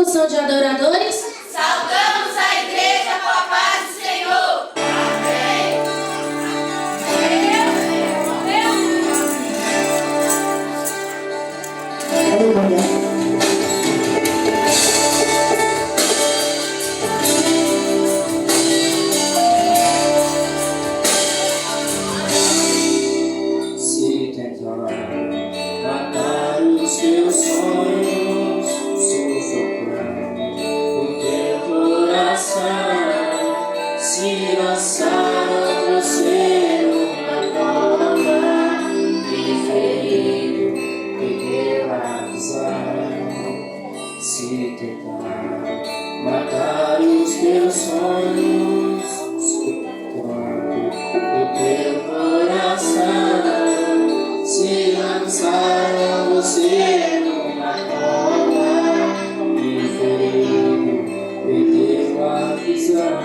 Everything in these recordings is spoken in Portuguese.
Discussão de adoradores. Saudamos a igreja com a paz do Senhor. Amém. Se tentar matar os teus sonhos, sufocar o teu coração, se lançar você numa cova e ferido perder a visão. Se tentar matar os teus sonhos, sufocando o teu coração, se lançaram você numa cova e ferido perdeu a visão.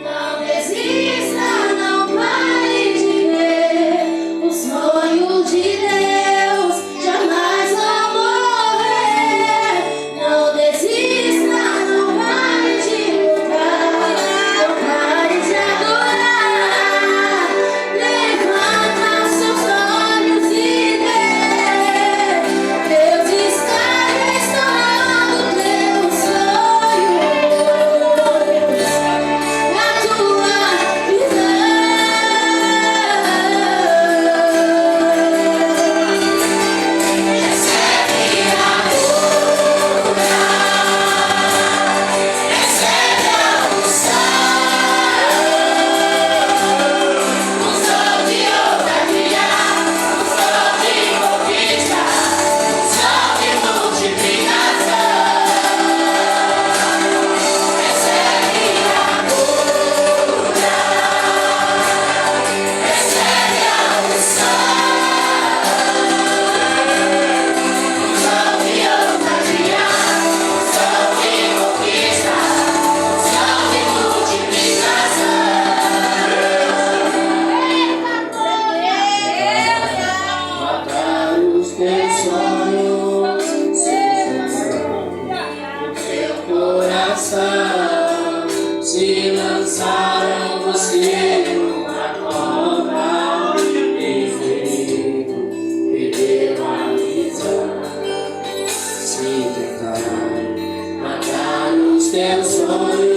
Não desista, não pare de ver. O sonho de Deus jamais vai morrer. Não desista, não pare de lutar. Não pare de adorar. Levanta seus olhos e vê. Deus está restaurando teu sonho. A tua visão. Matar os teus sonhos, sufocar o teu coração, se lançaram você numa cova e ferido perdeu a visão. Se tentar matar os teus sonhos,